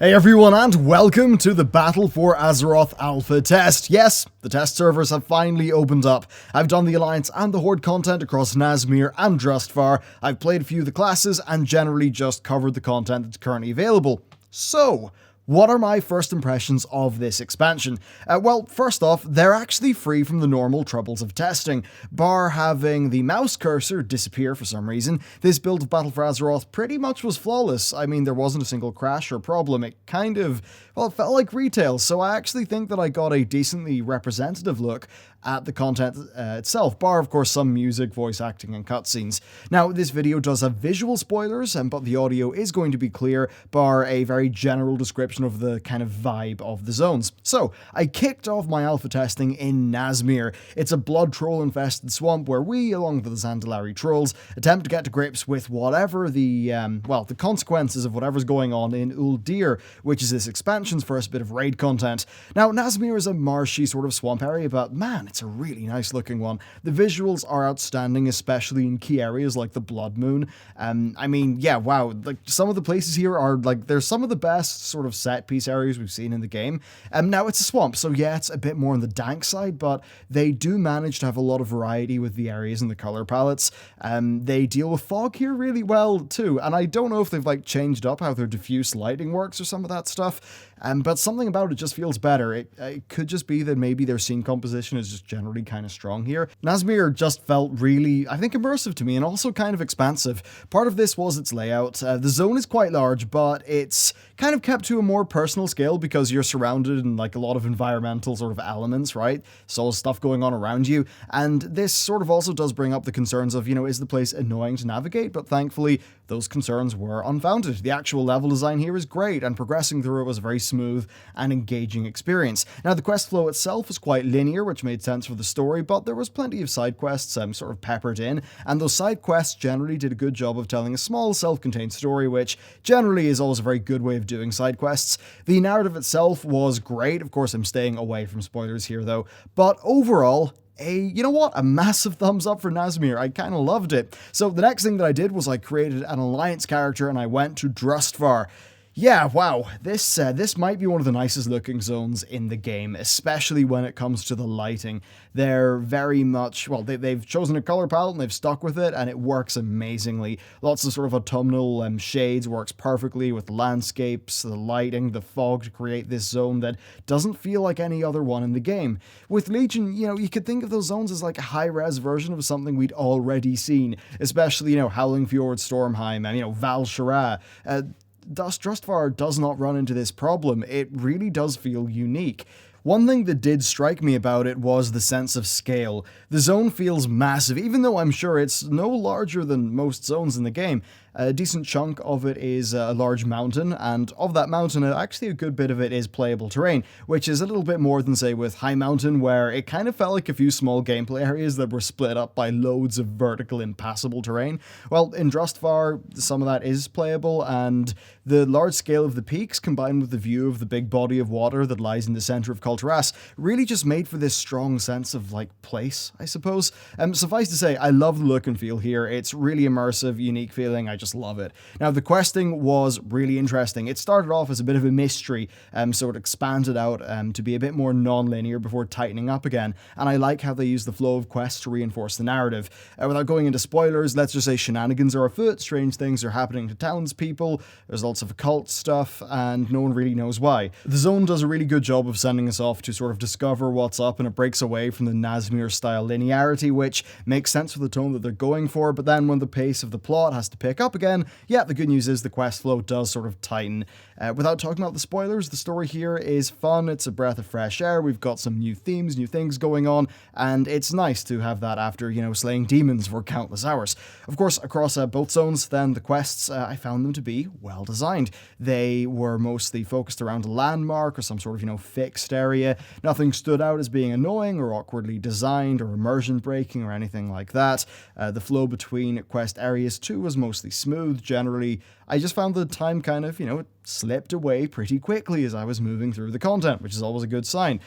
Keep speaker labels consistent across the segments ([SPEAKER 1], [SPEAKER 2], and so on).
[SPEAKER 1] Hey everyone, and welcome to the Battle for Azeroth Alpha test. Yes, the test servers have finally opened up. I've done the Alliance and the Horde content across Nazmir and Drustvar. I've played a few of the classes and generally just covered the content that's currently available. So, what are my first impressions of this expansion? Well, first off, they're actually free from the normal troubles of testing. Bar having the mouse cursor disappear for some reason, this build of Battle for Azeroth pretty much was flawless. I mean, there wasn't a single crash or problem. It kind of, well, it felt like retail, so I actually think that I got a decently representative look at the content itself, bar of course some music, voice acting, and cutscenes. Now, this video does have visual spoilers, but the audio is going to be clear, bar a very general description of the kind of vibe of the zones. So, I kicked off my alpha testing in Nazmir. It's a blood troll infested swamp where we, along with the Zandalari trolls, attempt to get to grips with whatever the consequences of whatever's going on in Uldir, which is this expansion's first bit of raid content. Now, Nazmir is a marshy sort of swamp area, but man, it's a really nice looking one. The visuals are outstanding, especially in key areas like the Blood Moon. I mean, yeah, wow, like some of the places here are like, they're some of the best sort of set piece areas we've seen in the game. Now it's a swamp, so yeah, it's a bit more on the dank side, but they do manage to have a lot of variety with the areas and the color palettes. They deal with fog here really well too, and I don't know if they've like changed up how their diffuse lighting works or some of that stuff. But something about it just feels better. It could just be that maybe their scene composition is just generally kind of strong here. Nazmir just felt really, I think, immersive to me and also kind of expansive. Part of this was its layout. The zone is quite large, but it's kind of kept to a more personal scale because you're surrounded in like a lot of environmental sort of elements, right? So stuff going on around you. And this sort of also does bring up the concerns of, is the place annoying to navigate? But thankfully, those concerns were unfounded. The actual level design here is great, and progressing through it was a very smooth and engaging experience. Now, the quest flow itself was quite linear, which made sense for the story, but there was plenty of side quests sort of peppered in, and those side quests generally did a good job of telling a small, self-contained story, which generally is always a very good way of doing side quests. The narrative itself was great. Of course, I'm staying away from spoilers here, though, but overall, a massive thumbs up for Nazmir. I kind of loved it. So the next thing that I did was I created an Alliance character and I went to Drustvar. Yeah, wow, this might be one of the nicest looking zones in the game, especially when it comes to the lighting. They're very much, well, they've chosen a color palette and they've stuck with it, and it works amazingly. Lots of sort of autumnal shades, works perfectly with the landscapes, the lighting, the fog to create this zone that doesn't feel like any other one in the game. With Legion, you could think of those zones as like a high-res version of something we'd already seen, especially, Howling Fjord, Stormheim, and, Val Shara. Drustvar does not run into this problem. It really does feel unique. One thing that did strike me about it was the sense of scale. The zone feels massive, even though I'm sure it's no larger than most zones in the game. A decent chunk of it is a large mountain, and of that mountain, actually a good bit of it is playable terrain, which is a little bit more than, say, with High Mountain, where it kind of felt like a few small gameplay areas that were split up by loads of vertical, impassable terrain. Well, in Drustvar, some of that is playable, and the large scale of the peaks, combined with the view of the big body of water that lies in the center of kul'tiras, really just made for this strong sense of, place, I suppose. Suffice to say, I love the look and feel here. It's really immersive, unique feeling. I just love it. Now, the questing was really interesting. It started off as a bit of a mystery, so it expanded out to be a bit more non-linear before tightening up again, and I like how they use the flow of quests to reinforce the narrative. Without going into spoilers, let's just say shenanigans are afoot, strange things are happening to townspeople, there's lots of occult stuff, and no one really knows why. The zone does a really good job of sending us off to sort of discover what's up, and it breaks away from the Nazmir-style linearity, which makes sense for the tone that they're going for, but then when the pace of the plot has to pick up again, yeah, the good news is the quest flow does sort of tighten. Without talking about the spoilers, the story here is fun, it's a breath of fresh air, we've got some new themes, new things going on, and it's nice to have that after, slaying demons for countless hours. Of course, across both zones, then, the quests, I found them to be well designed. They were mostly focused around a landmark or some sort of, fixed area. Nothing stood out as being annoying or awkwardly designed or immersion breaking or anything like that. The flow between quest areas too was mostly smooth. Generally, I just found the time kind of, it slipped away pretty quickly as I was moving through the content, which is always a good sign.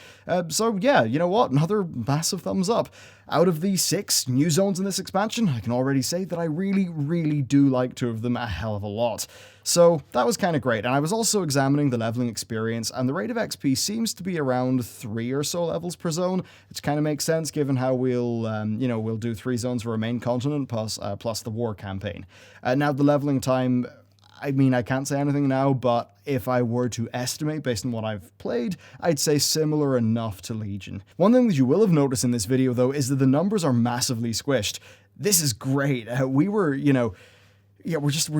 [SPEAKER 1] So yeah, you know what? Another massive thumbs up. Out of the 6 new zones in this expansion, I can already say that I really do like 2 of them a hell of a lot. So that was kind of great, and I was also examining the leveling experience, and the rate of XP seems to be around 3 or so levels per zone, which kind of makes sense given how we'll do 3 zones for a main continent plus the war campaign. Now the leveling time, I mean, I can't say anything now, but if I were to estimate based on what I've played, I'd say similar enough to Legion. One thing that you will have noticed in this video, though, is that the numbers are massively squished. This is great. We're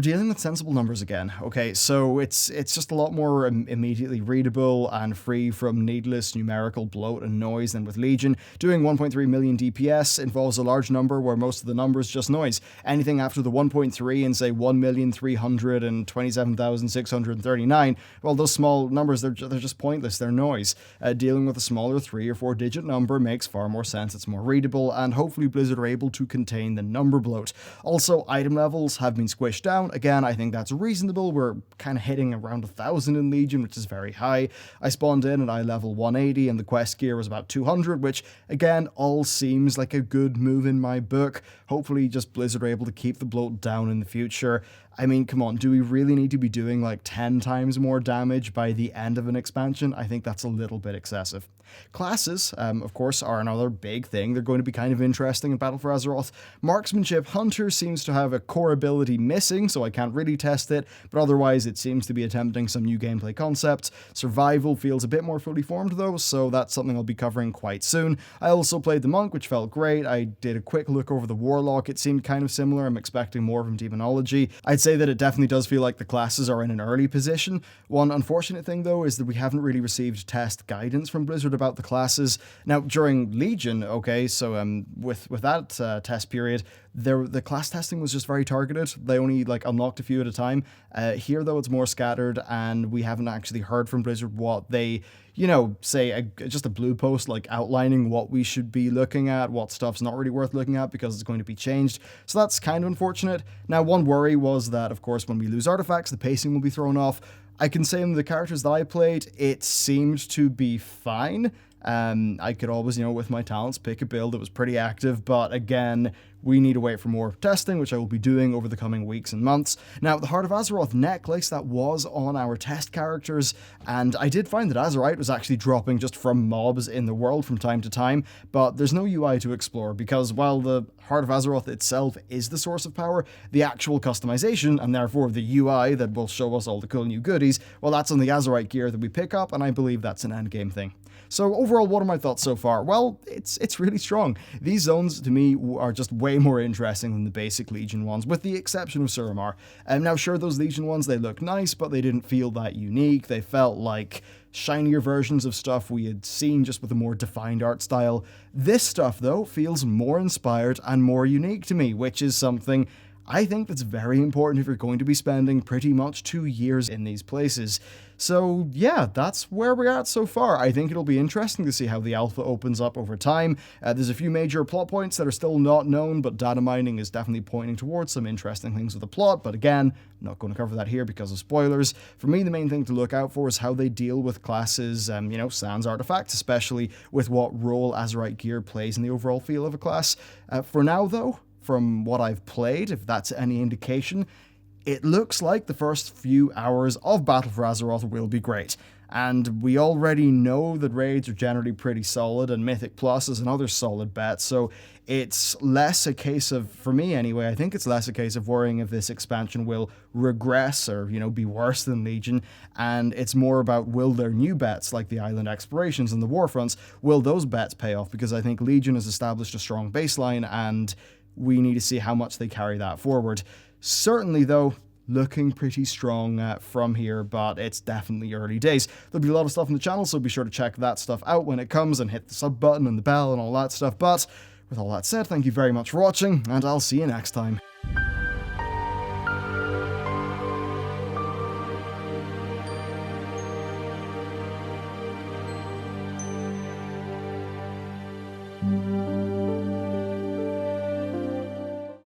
[SPEAKER 1] dealing with sensible numbers again. Okay, so it's just a lot more immediately readable and free from needless numerical bloat and noise than with Legion. Doing 1.3 million DPS involves a large number where most of the numbers just noise. Anything after the 1.3 and say 1,327,639, well, those small numbers, they're just pointless. They're noise. Dealing with a smaller 3 or 4 digit number makes far more sense. It's more readable, and hopefully Blizzard are able to contain the number bloat. Also, item levels have been squished down. Again, I think that's reasonable. We're kind of hitting around 1,000 in Legion, which is very high. I spawned in at eye level 180 and the quest gear was about 200, which again, all seems like a good move in my book. Hopefully just Blizzard are able to keep the bloat down in the future. I mean, come on, do we really need to be doing like 10 times more damage by the end of an expansion? I think that's a little bit excessive. Classes, of course, are another big thing. They're going to be kind of interesting in Battle for Azeroth. Marksmanship Hunter seems to have a core ability missing, so I can't really test it, but otherwise it seems to be attempting some new gameplay concepts. Survival feels a bit more fully formed though, so that's something I'll be covering quite soon. I also played the Monk, which felt great. I did a quick look over the Warlock. It seemed kind of similar. I'm expecting more from Demonology. I'd say that it definitely does feel like the classes are in an early position. One unfortunate thing though is that we haven't really received test guidance from Blizzard about the classes. Now during Legion, okay, so with that test period, the class testing was just very targeted. They only like unlocked a few at a time. Here though, it's more scattered, and we haven't actually heard from Blizzard what they, say just a blue post like outlining what we should be looking at, what stuff's not really worth looking at because it's going to be changed. So that's kind of unfortunate. Now, one worry was that, of course, when we lose artifacts, the pacing will be thrown off. I can say in the characters that I played, it seemed to be fine. I could always, with my talents, pick a build that was pretty active, but again, we need to wait for more testing, which I will be doing over the coming weeks and months. Now, the Heart of Azeroth necklace, that was on our test characters, and I did find that Azerite was actually dropping just from mobs in the world from time to time, but there's no UI to explore, because while the Heart of Azeroth itself is the source of power, the actual customization, and therefore the UI that will show us all the cool new goodies, well, that's on the Azerite gear that we pick up, and I believe that's an endgame thing. So overall, what are my thoughts so far? Well, it's really strong. These zones, to me, are just way more interesting than the basic Legion ones, with the exception of Suramar. Now, sure, those Legion ones, they look nice, but they didn't feel that unique. They felt like shinier versions of stuff we had seen, just with a more defined art style. This stuff, though, feels more inspired and more unique to me, which is something I think that's very important if you're going to be spending pretty much 2 years in these places. So yeah, that's where we're at so far. I think it'll be interesting to see how the alpha opens up over time. There's a few major plot points that are still not known, but data mining is definitely pointing towards some interesting things with the plot, but again, I'm not going to cover that here because of spoilers. For me, the main thing to look out for is how they deal with classes, sans artifacts, especially with what role Azerite gear plays in the overall feel of a class. For now though, from what I've played, if that's any indication, it looks like the first few hours of Battle for Azeroth will be great. And we already know that raids are generally pretty solid, and Mythic Plus is another solid bet, so it's less a case of, for me anyway, I think it's less a case of worrying if this expansion will regress or, be worse than Legion, and it's more about will their new bets, like the island explorations and the warfronts, will those bets pay off? Because I think Legion has established a strong baseline, and we need to see how much they carry that forward. Certainly, though, looking pretty strong from here, but it's definitely early days. There'll be a lot of stuff on the channel, so be sure to check that stuff out when it comes and hit the sub button and the bell and all that stuff. But with all that said, thank you very much for watching, and I'll see you next time.